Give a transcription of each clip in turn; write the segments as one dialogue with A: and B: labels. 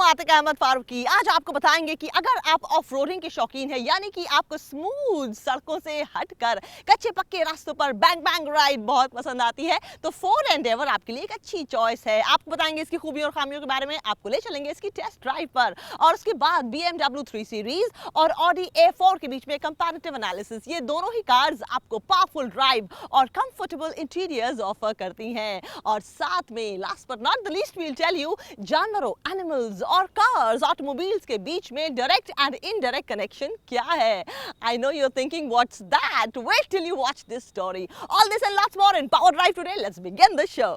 A: आतिक अहमद फारूकी। आज आपको बताएंगे कि अगर आप ऑफ रोडिंग के शौकीन हैं, यानी कि आपको स्मूथ सड़कों से हटकर कच्चे पक्के रास्तों पर बैंग बैंग राइड बहुत पसंद आती है, तो फोर्ड एंडेवर आपके लिए एक अच्छी चॉइस है। आपको बताएंगे इसकी खूबियों और खामियों के बारे में, आपको ले चलेंगे इसकी टेस्ट ड्राइव पर, और उसके बाद BMW 3 सीरीज और Audi A4 के बीच में कंपैरेटिव एनालिसिस। ये दोनों ही कार्स आपको पावरफुल ड्राइव और कंफर्टेबल इंटीरियर्स ऑफर करती हैं। और साथ में last but not the least we'll tell you, जानवरों, एनिमल्स और कार्स, ऑटोमोबाइल्स के बीच में डायरेक्ट एंड इनडायरेक्ट कनेक्शन क्या है। I know you are thinking what's that, wait till you watch this story. All this and lots more in power drive today. Let's begin the show.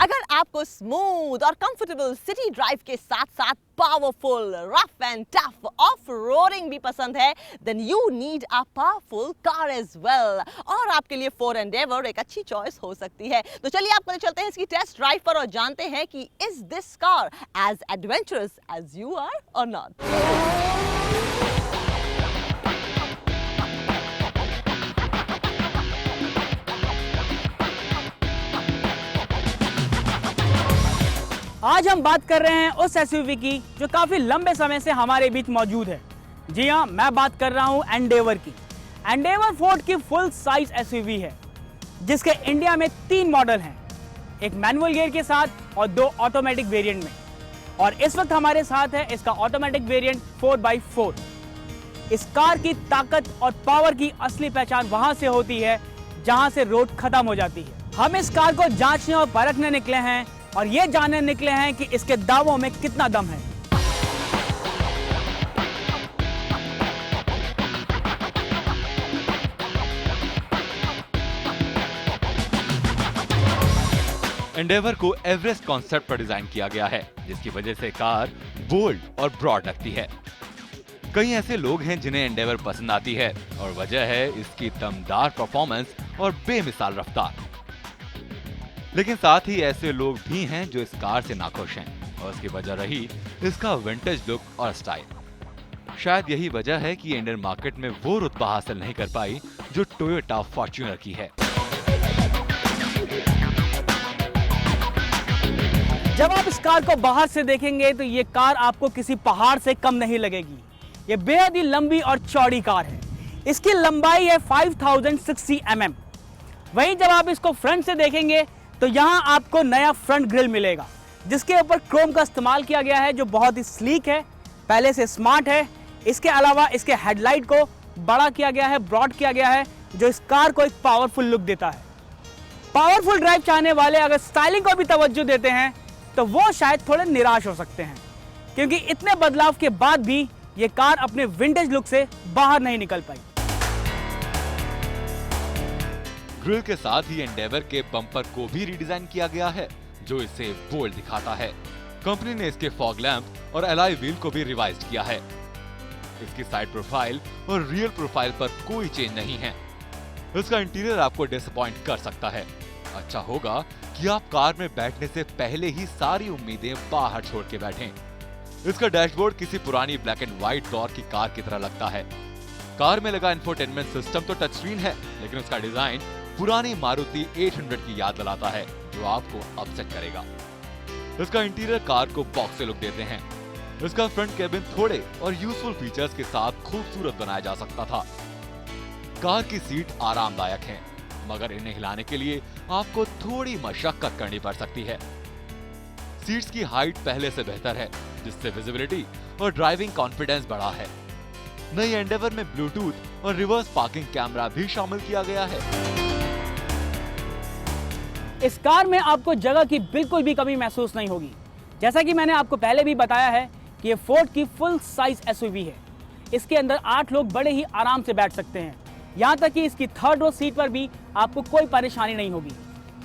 A: अगर आपको smooth और comfortable city drive के साथ साथ powerful, rough and tough off roading भी पसंद है, then you need a powerful car as well. और आपके लिए फोर्ड एंडेवर एक अच्छी चॉइस हो सकती है। तो चलिए आपको चलते हैं इसकी टेस्ट ड्राइव पर और जानते हैं कि is this car as adventurous as you are और नॉट।
B: आज हम बात कर रहे हैं उस एसयूवी की जो काफी लंबे समय से हमारे बीच मौजूद है। जी हाँ, मैं बात कर रहा हूं एंडेवर की। एंडेवर फोर्ड की फुल साइज एसयूवी है, जिसके इंडिया में 3 मॉडल हैं, एक मैनुअल गियर के साथ और 2 ऑटोमेटिक वेरिएंट में। और इस वक्त हमारे साथ है इसका ऑटोमेटिक वेरिएंट 4x4। इस कार की ताकत और पावर की असली पहचान वहां से होती है जहां से रोड खत्म हो जाती है। हम इस कार को जांचने और परखने निकले हैं और ये जानने निकले हैं कि इसके दावों में कितना दम है।
C: एंडेवर को एवरेस्ट कॉन्सेप्ट पर डिजाइन किया गया है, जिसकी वजह से कार बोल्ड और ब्रॉड लगती है। कई ऐसे लोग हैं जिन्हें एंडेवर पसंद आती है और वजह है इसकी दमदार परफॉर्मेंस और बेमिसाल रफ्तार। लेकिन साथ ही ऐसे लोग भी हैं जो इस कार से नाखुश हैं और उसकी वजह रही इसका विंटेज लुक और स्टाइल। शायद यही वजह है कि इंडियन मार्केट में वो रुतबा हासिल नहीं कर पाई जो टोयोटा फॉर्च्यूनर की है।
B: जब आप इस कार को बाहर से देखेंगे तो ये कार आपको किसी पहाड़ से कम नहीं लगेगी। ये बेहद ही लंबी और चौड़ी कार है। इसकी लंबाई है 5060 mm। वहीं जब आप इसको फ्रंट से देखेंगे तो यहाँ आपको नया फ्रंट ग्रिल मिलेगा, जिसके ऊपर क्रोम का इस्तेमाल किया गया है, जो बहुत ही स्लीक है, पहले से स्मार्ट है। इसके अलावा इसके हेडलाइट को बड़ा किया गया है, ब्रॉड किया गया है, जो इस कार को एक पावरफुल लुक देता है। पावरफुल ड्राइव चाहने वाले अगर स्टाइलिंग को भी तवज्जो देते हैं तो वो शायद थोड़े निराश हो सकते हैं, क्योंकि इतने बदलाव के बाद भी ये कार अपने विंटेज लुक से बाहर नहीं निकल पाई।
C: ग्रिल के साथ ही एंडेवर के बम्पर को भी रिडिजाइन किया गया है, जो इसे बोल्ड दिखाता है। कंपनी ने इसके फॉग लैंप और एलॉय व्हील को भी रिवाइज्ड किया है। इसकी साइड प्रोफाइल और रियर प्रोफाइल पर कोई चेंज नहीं है। इसका इंटीरियर आपको डिसअपॉइंट कर सकता है। अच्छा होगा कि आप कार में बैठने से पहले ही सारी उम्मीदें बाहर छोड़ के बैठें। इसका डैशबोर्ड किसी पुरानी ब्लैक एंड व्हाइट दौर की कार की तरह लगता है। कार में लगा इंफोटेनमेंट सिस्टम तो टच स्क्रीन है, लेकिन उसका डिजाइन पुरानी मारुति 800 की याद दिलाता है, जो आपको अपसेट करेगा। इसका इंटीरियर कार को बॉक्स से लुक देते हैं। इसका फ्रंट कैबिन थोड़े और यूजफुल फीचर्स के साथ खूबसूरत बनाया जा सकता था। कार की सीट आरामदायक हैं, मगर इन्हें हिलाने के लिए आपको थोड़ी मशक्कत करनी पड़ सकती है। सीट्स की हाइट पहले से बेहतर है, जिससे विजिबिलिटी और ड्राइविंग कॉन्फिडेंस बढ़ा है। नई एंडेवर में ब्लूटूथ और रिवर्स पार्किंग कैमरा भी शामिल किया गया है।
B: इस कार में आपको जगह की बिल्कुल भी कमी महसूस नहीं होगी। जैसा कि मैंने आपको पहले भी बताया है कि ये फोर्ड की फुल साइज एसयूवी है। इसके अंदर 8 लोग बड़े ही आराम से बैठ सकते हैं। यहाँ तक कि इसकी थर्ड रो सीट पर भी आपको कोई परेशानी नहीं होगी।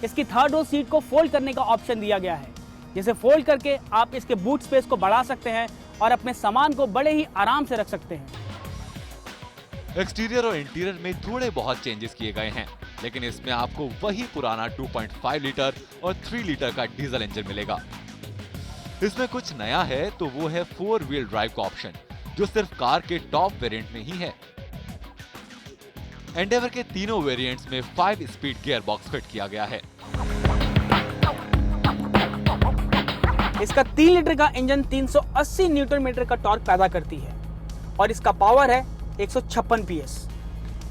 B: इसकी थर्ड रो सीट को फोल्ड करने का ऑप्शन दिया गया है, जिसे फोल्ड करके आप इसके बूट स्पेस को बढ़ा सकते हैं और अपने सामान को बड़े ही आराम से रख सकते हैं।
C: एक्सटीरियर और इंटीरियर में थोड़े बहुत चेंजेस किए गए हैं, लेकिन इसमें आपको वही पुराना 2.5 लीटर और 3 लीटर का डीजल इंजन मिलेगा। इसमें कुछ नया है तो वो है 4 व्हील ड्राइव का ऑप्शन, जो सिर्फ कार के टॉप वेरिएंट में ही है। एंडेवर के तीनों वेरिएंट्स में 5 स्पीड गियर बॉक्स फिट किया गया है।
B: इसका 3 लीटर का इंजन 380 न्यूटन मीटर का टॉर्क पैदा करती है और इसका पावर है 156 PS।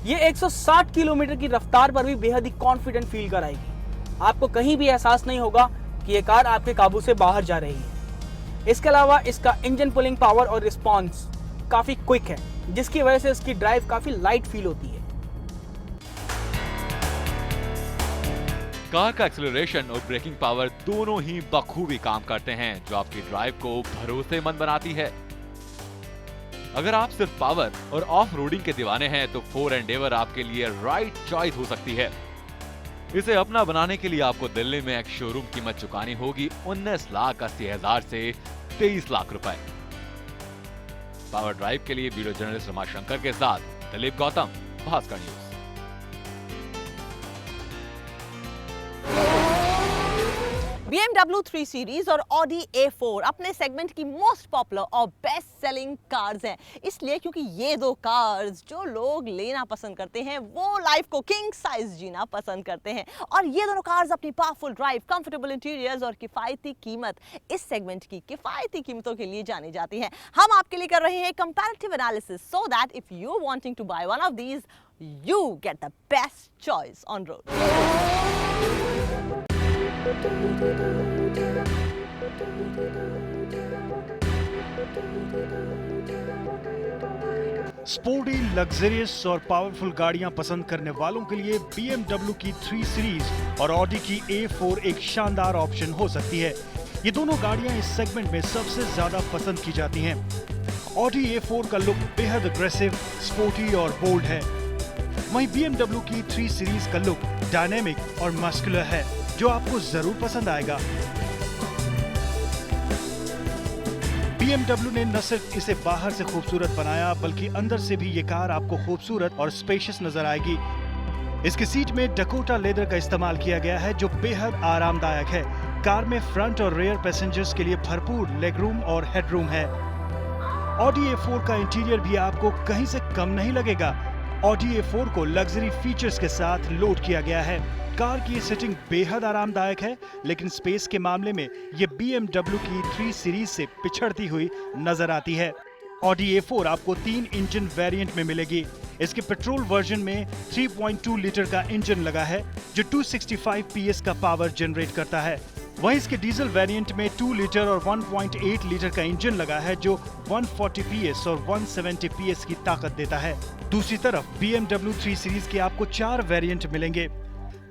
B: ये 160 किलोमीटर की रफ्तार पर भी बेहद ही कॉन्फिडेंट फील कराएगी। आपको कहीं भी एहसास नहीं होगा कि ये कार आपके काबू से बाहर जा रही है। इसके अलावा इसका इंजन पुलिंग पावर और रिस्पॉन्स काफी क्विक है, जिसकी वजह से इसकी ड्राइव काफी लाइट फील होती है।
C: कार का एक्सेलरेशन और ब्रेकिंग पावर दोनों ही बखूबी काम करते हैं, जो आपकी ड्राइव को भरोसेमंद बनाती है। अगर आप सिर्फ पावर और ऑफ रोडिंग के दीवाने हैं तो फोर एंडेवर आपके लिए राइट चॉइस हो सकती है। इसे अपना बनाने के लिए आपको दिल्ली में एक शोरूम कीमत चुकानी होगी 19,80,000 से 23 लाख रुपए। पावर ड्राइव के लिए वीडियो जर्नलिस्ट रमाशंकर के साथ Dilip Gautam, Bhaskar news.
A: BMW 3 series और Audi A4 अपने सेगमेंट की मोस्ट पॉपुलर और बेस्ट सेलिंग कार्स हैं, इसलिए क्योंकि ये दो कार्स जो लोग लेना पसंद करते हैं वो लाइफ को किंग साइज जीना पसंद करते हैं। और ये दोनों कार्स अपनी पावरफुल ड्राइव, कंफर्टेबल इंटीरियर्स और किफायती कीमत, इस सेगमेंट की किफायती कीमतों के लिए जानी जाती हैं। हम आपके लिए कर रहे हैं comparative analysis so that if you wanting to buy one of these you get the best choice on road.
D: Sporty, luxurious और पावरफुल गाड़ियां पसंद करने वालों के लिए BMW की 3 सीरीज और Audi की A4 एक शानदार ऑप्शन हो सकती है। ये दोनों गाड़ियां इस सेगमेंट में सबसे ज्यादा पसंद की जाती हैं। Audi A4 का लुक बेहद अग्रेसिव, स्पोर्टी और बोल्ड है। वहीं BMW की 3 सीरीज का लुक डायनेमिक और मस्कुलर है, जो आपको जरूर पसंद आएगा। BMW ने न सिर्फ इसे बाहर से खूबसूरत बनाया, बल्कि अंदर से भी ये कार आपको खूबसूरत और स्पेशियस नजर आएगी। इसकी सीट में डकोटा लेदर का इस्तेमाल किया गया है, जो बेहद आरामदायक है। कार में फ्रंट और रेयर पैसेंजर्स के लिए भरपूर लेगरूम और हेडरूम है। Audi A4 का इंटीरियर भी आपको कहीं से कम नहीं लगेगा। Audi A4 को लग्जरी फीचर्स के साथ लोड किया गया है। कार की सीटिंग बेहद आरामदायक है, लेकिन स्पेस के मामले में ये BMW की 3 सीरीज से पिछड़ती हुई नजर आती है। Audi A4 आपको 3 इंजन वेरिएंट में मिलेगी। इसके पेट्रोल वर्जन में 3.2 लीटर का इंजन लगा है, जो 265 PS का पावर जनरेट करता है। वहीं इसके डीजल वेरिएंट में 2 लीटर और 1.8 लीटर का इंजन लगा है, जो 140 PS और 170 PS की ताकत देता है। दूसरी तरफ BMW 3 सीरीज के आपको 4 वेरिएंट मिलेंगे।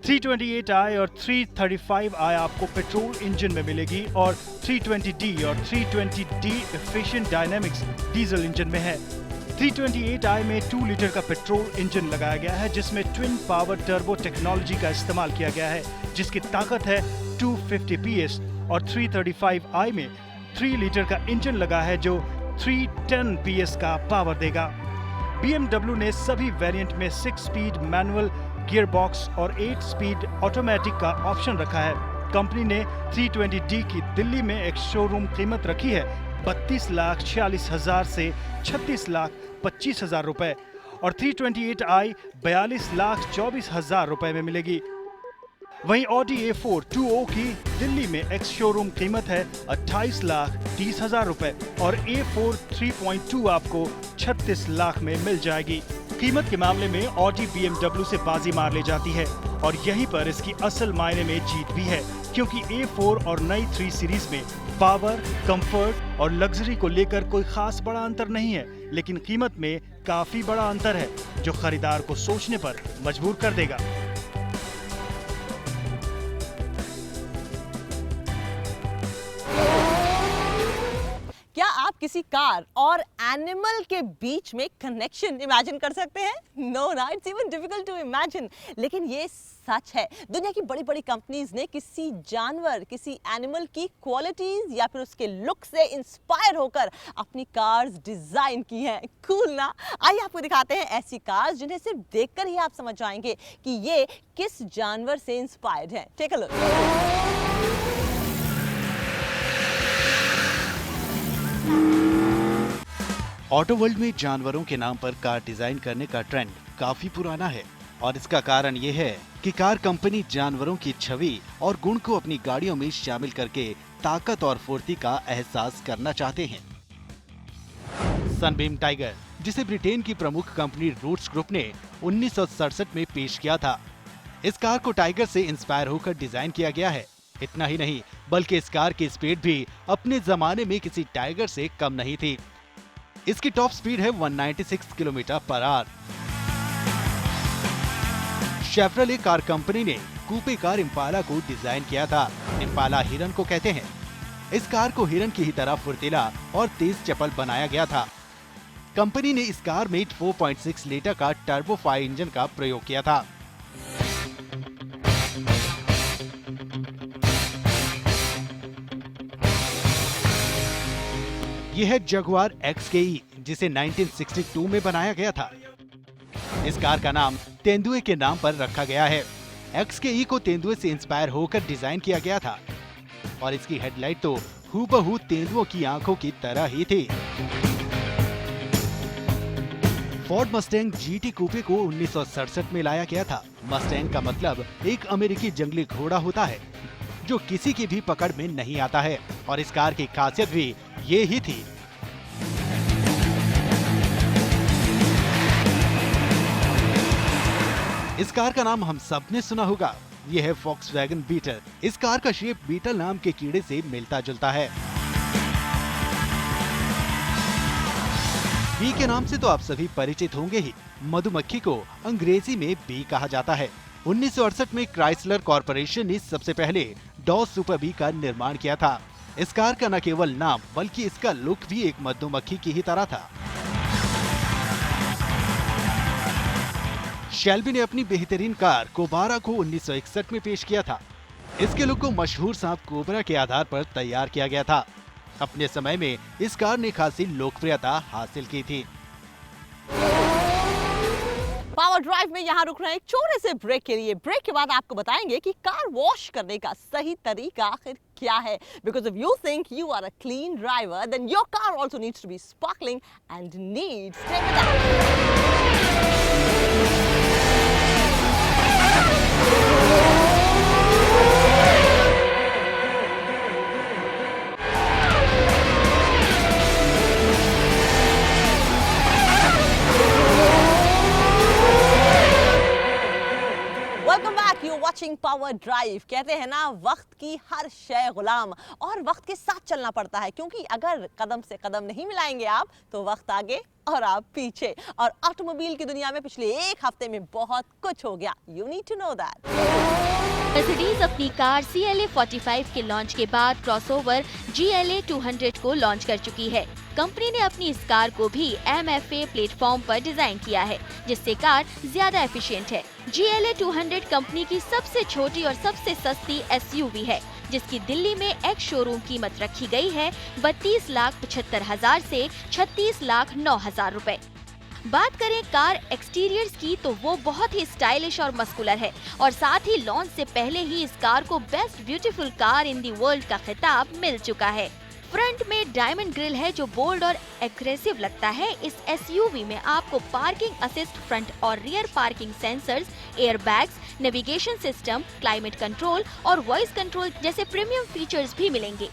D: 328i और 335i आपको पेट्रोल इंजन में मिलेगी और 320d और 320d efficient dynamics diesel engine में है। 328i में 2 लीटर का पेट्रोल इंजन लगाया गया है, जिसमें ट्विन पावर टर्बो टेक्नोलॉजी का इस्तेमाल किया गया है, जिसकी ताकत है 250 PS और 335i में 3 लीटर का इंजन लगा है, जो 310 PS का पावर देगा। BMW ने सभी वेरिएंट में 6 स्पीड मैनुअल गियरबॉक्स और 8 स्पीड ऑटोमेटिक का ऑप्शन रखा है। कंपनी ने 320d की दिल्ली में एक शोरूम कीमत रखी है 32,46,000 से 36,25,000 रुपए और 328i 42,24,000 रुपए में मिलेगी। वहीं Audi A4 2O की दिल्ली में एक्स शोरूम कीमत है 28,30,000 रुपए और A4 3.2 आपको 36 लाख में मिल जाएगी। कीमत के मामले में Audi BMW से बाजी मार ले जाती है और यहीं पर इसकी असल मायने में जीत भी है, क्योंकि A4 और नई 3 सीरीज में पावर, कंफर्ट और लग्जरी को लेकर कोई खास बड़ा अंतर नहीं है, लेकिन कीमत में काफी बड़ा अंतर है, जो खरीदार को सोचने पर मजबूर कर देगा।
A: क्या आप किसी कार और एनिमल के बीच में कनेक्शन इमेजिन कर सकते हैं? नो ना, it's even difficult to imagine. लेकिन ये सच है। दुनिया की बड़ी बड़ी कंपनीज ने किसी जानवर, किसी एनिमल की क्वालिटीज या फिर उसके लुक से इंस्पायर होकर अपनी कार्स डिजाइन की हैं। कूल ना? आइए आपको दिखाते हैं ऐसी कार्स जिन्हें सिर्फ देखकर ही आप समझ जाएंगे कि ये किस जानवर से इंस्पायर्ड है। Take a look.
E: Auto world में जानवरों के नाम पर कार डिजाइन करने का ट्रेंड काफी पुराना है और इसका कारण ये है कि कार कंपनी जानवरों की छवि और गुण को अपनी गाड़ियों में शामिल करके ताकत और फुर्ती का एहसास करना चाहते हैं। सनबीम टाइगर, जिसे ब्रिटेन की प्रमुख कंपनी रूट्स ग्रुप ने 1967 में पेश किया था। इस कार को टाइगर से इंस्पायर होकर डिजाइन किया गया है। इतना ही नहीं, बल्कि इस कार की स्पीड भी अपने जमाने में किसी टाइगर से कम नहीं थी। इसकी टॉप स्पीड है 196 kilometre per hour. Chevrolet car company ने कूपे कार इम्पाला को डिजाइन किया था। इम्पाला हिरन को कहते हैं। इस कार को हिरन की ही तरह फुर्तीला और तेज चपल बनाया गया था। कंपनी ने इस कार में 4.6 लीटर का टर्बोफाई इंजन का प्रयोग किया था। यह है जगुआर XKE, जिसे 1962 में बनाया गया था। इस कार का नाम तेंदुए के नाम पर रखा गया है। XKE को तेंदुए से इंस्पायर होकर डिजाइन किया गया था और इसकी हेडलाइट तो हूबहू तेंदुओं की आंखों की तरह ही थी। फोर्ड मस्टैंग GT कूपे को 1967 में लाया गया था। मस्टैंग का मतलब एक अमेरिकी जंगली घोड़ा होता है जो किसी की भी पकड़ में नहीं आता है, और इस कार की खासियत भी ये ही थी। इस कार का नाम हम सबने सुना होगा, यह है Volkswagen बीटल। इस कार का शेप बीटल नाम के कीड़े से मिलता जुलता है। बी के नाम से तो आप सभी परिचित होंगे ही। मधुमक्खी को अंग्रेजी में बी कहा जाता है। 1968 में क्राइसलर कॉरपोरेशन ने सबसे पहले डॉस सुपर बी का निर्माण किया था। इस कार का न केवल नाम बल्कि इसका लुक भी एक मधुमक्खी की ही तरह था। शेल्बी ने अपनी बेहतरीन कार कोबारा को 1961 में पेश किया था। इसके लुक को मशहूर सांप कोबरा के आधार पर तैयार किया गया था। अपने समय में इस कार ने खासी लोकप्रियता हासिल की थी।
A: पावर ड्राइव में यहाँ रुक रहे हैं एक छोटे से ब्रेक के लिए। ब्रेक के बाद आपको बताएंगे कि कार वॉश करने का सही तरीका आखिर क्या है। Because if you think you are a clean driver, then your car also needs to be sparkling and needs stay with us. Watching power drive. कहते हैं ना, वक्त की हर शय गुलाम, और वक्त के साथ चलना पड़ता है, क्योंकि अगर कदम से कदम नहीं मिलाएंगे आप तो वक्त आगे और आप पीछे। और ऑटोमोबाइल की दुनिया में पिछले एक हफ्ते में बहुत कुछ हो गया। You need to know that.
F: Mercedes अपनी कार CLA 45 के लॉन्च के बाद क्रॉसओवर GLA 200 को लॉन्च कर चुकी है। कंपनी ने अपनी इस कार को भी MFA प्लेटफॉर्म पर डिजाइन किया है, जिससे कार ज्यादा एफिशिएंट है। GLA 200 कंपनी की सबसे छोटी और सबसे सस्ती SUV है, जिसकी दिल्ली में एक्स शोरूम कीमत रखी गई है 32,75,000 से 36,09,000 रुपए। बात करें कार एक्सटीरियर्स की तो वो बहुत ही स्टाइलिश और मस्कुलर है, और साथ ही लॉन्च से पहले ही इस कार को best beautiful car in the world का खिताब मिल चुका है। फ्रंट में डायमंड ग्रिल है जो बोल्ड और एग्रेसिव लगता है। इस SUV में आपको पार्किंग असिस्ट, फ्रंट और rear parking sensors, airbags, navigation system, climate control और वॉइस कंट्रोल जैसे प्रीमियम फीचर्स भी मिलेंगे।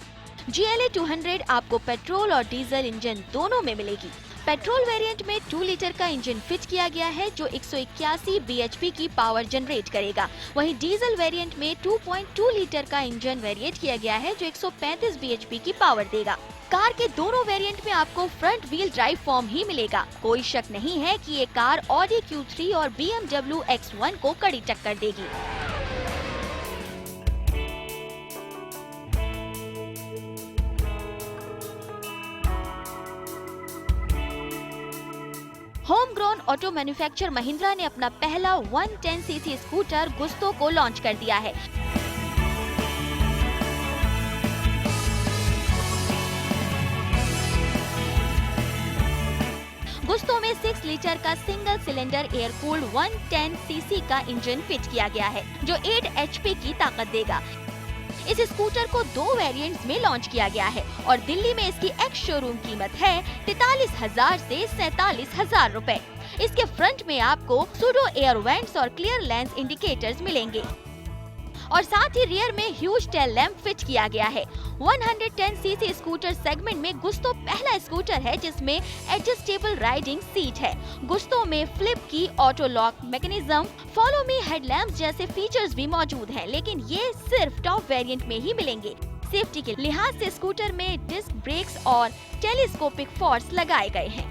F: GLA 200 आपको पेट्रोल और डीजल इंजन दोनों में मिलेगी। पेट्रोल वेरिएंट में 2 लीटर का इंजन फिट किया गया है जो 181 bhp की पावर जनरेट करेगा। वहीं डीजल वेरिएंट में 2.2 लीटर का इंजन वेरिएट किया गया है जो 135 bhp की पावर देगा। कार के दोनों वेरिएंट में आपको फ्रंट व्हील ड्राइव फॉर्म ही मिलेगा। कोई शक नहीं है कि ये कार Audi Q3 और BMW X1 को कड़ी टक्कर देगी। Home grown auto manufacturer Mahindra ने अपना पहला 110cc स्कूटर गुस्तो को लॉन्च कर दिया है। गुस्तो में 6 लीटर का single cylinder air cooled 110cc का इंजन फिट किया गया है जो 8 HP की ताकत देगा। इस स्कूटर को 2 वेरिएंट्स में लॉन्च किया गया है और दिल्ली में इसकी एक्स शोरूम कीमत है 43,000 से 47,000 रुपए। इसके फ्रंट में आपको सूडो एयर वेंट्स और क्लियर लेंस इंडिकेटर्स मिलेंगे। और साथ ही रियर में ह्यूज टेल लैंप फिट किया गया है। 110 सीसी स्कूटर सेगमेंट में गुस्तो पहला स्कूटर है जिसमें एडजस्टेबल राइडिंग सीट है। गुस्तो में फ्लिप की auto lock mechanism, follow me headlamp जैसे फीचर्स भी मौजूद हैं, लेकिन ये सिर्फ टॉप वेरिएंट में ही मिलेंगे। सेफ्टी के लिहाज से स्कूटर में डिस्क ब्रेक्स और टेलीस्कोपिक फोर्स लगाए गए हैं।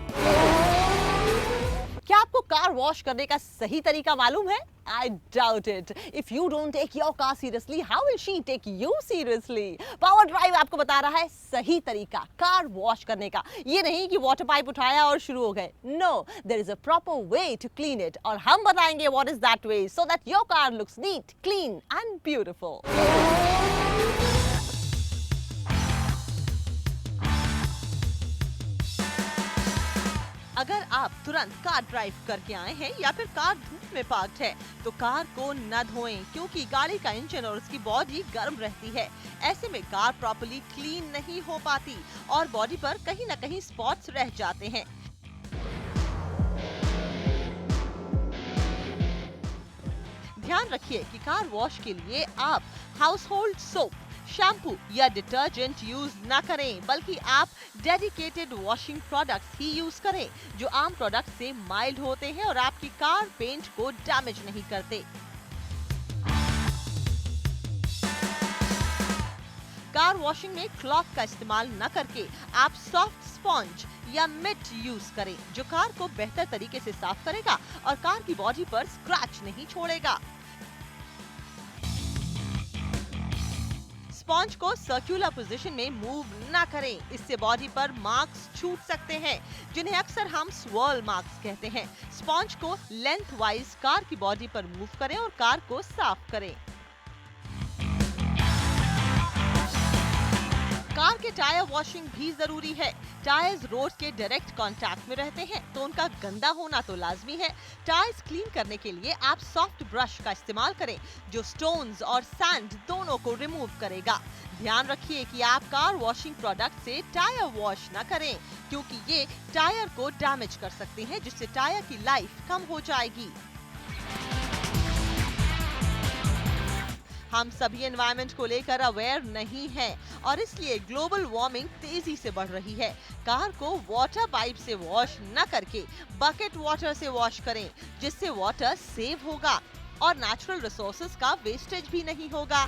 A: क्या आपको कार वॉश करने का सही तरीका मालूम है? I doubt it. If you don't take your car seriously, how will she take you seriously? Power Drive आपको बता रहा है सही तरीका कार वॉश करने का। ये नहीं कि वाटर पाइप उठाया और शुरू हो गए। No, there is a proper way to clean it. और हम बताएंगे what is that way so that your car looks neat, clean and beautiful. अगर आप तुरंत कार ड्राइव करके आए हैं या फिर कार धूप में पार्क्ड है तो कार को न धोएं, क्योंकि गाड़ी का इंजन और उसकी बॉडी गर्म रहती है। ऐसे में कार प्रॉपर्ली क्लीन नहीं हो पाती और बॉडी पर कहीं न कहीं स्पॉट्स रह जाते हैं। ध्यान रखिए कि कार वॉश के लिए आप हाउस होल्ड सोप, शैम्पू या डिटर्जेंट यूज न करें, बल्कि आप डेडिकेटेड वॉशिंग प्रोडक्ट्स ही यूज करें जो आम प्रोडक्ट से माइल्ड होते हैं और आपकी कार पेंट को डैमेज नहीं करते। कार वॉशिंग में क्लॉथ का इस्तेमाल न करके आप सॉफ्ट स्पॉन्ज या मिट यूज करें जो कार को बेहतर तरीके से साफ करेगा और कार की बॉडी पर स्क्रैच नहीं छोड़ेगा। स्पॉन्ज को सर्कुलर पोजीशन में मूव ना करें, इससे बॉडी पर मार्क्स छूट सकते हैं जिन्हें अक्सर हम स्वर्ल मार्क्स कहते हैं। स्पॉन्ज को लेंथ वाइज कार की बॉडी पर मूव करें और कार को साफ करें। कार के टायर वॉशिंग भी जरूरी है। टायर्स रोड के डायरेक्ट कांटेक्ट में रहते हैं तो उनका गंदा होना तो लाजमी है। टायर्स क्लीन करने के लिए आप सॉफ्ट ब्रश का इस्तेमाल करें जो स्टोन्स और सैंड दोनों को रिमूव करेगा। ध्यान रखिए कि आप कार वॉशिंग प्रोडक्ट से टायर वॉश न करें, क्योंकि ये टायर को डैमेज कर सकते हैं जिससे टायर की लाइफ कम हो जाएगी। हम सभी एनवायरनमेंट को लेकर अवेयर नहीं हैं और इसलिए ग्लोबल वार्मिंग तेजी से बढ़ रही है। कार को वाटर पाइप से वॉश न करके बकेट वाटर से वॉश करें, जिससे वाटर सेव होगा और नेचुरल रिसोर्सेज का वेस्टेज भी नहीं होगा।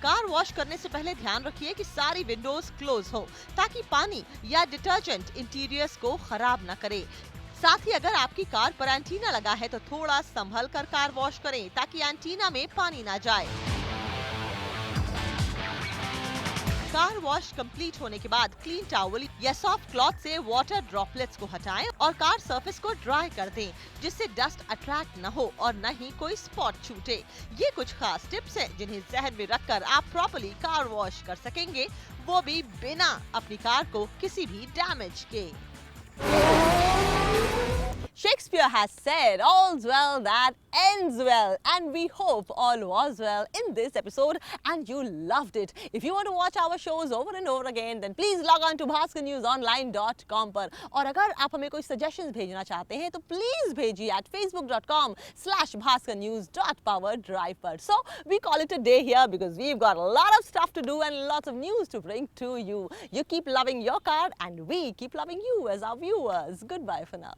A: कार वॉश करने से पहले ध्यान रखिए कि सारी विंडोज क्लोज हो ताकि पानी या डिटर्जेंट इंटीरियर्स को खराब न करे। साथ ही अगर आपकी कार पर एंटीना लगा है तो थोड़ा संभल कर कार वॉश करें ताकि एंटीना में पानी ना जाए। कार वॉश कंप्लीट होने के बाद क्लीन टॉवल या सॉफ्ट क्लॉथ से वाटर ड्रॉपलेट्स को हटाएं और कार सरफेस को ड्राई कर दें, जिससे डस्ट अट्रैक्ट न हो और न ही कोई स्पॉट छूटे। ये कुछ खास टिप्स हैं जिन्हें जहन में रखकर आप प्रॉपर्ली कार वॉश कर सकेंगे, वो भी बिना अपनी कार को किसी भी डैमेज के। Shakespeare has said, all's well that ends well, and we hope all was well in this episode and you loved it. If you want to watch our shows over and over again, then please log on to bhaskarnewsonline.com पर। और अगर आप हमें कोई suggestions भेजना चाहते हैं तो please भेजिए at facebook.com/bhaskarnews.powerdrive पर। So we call it a day here because we've got a lot of stuff to do and lots of news to bring to you. You keep loving your car and we keep loving you as our viewers. Goodbye for now.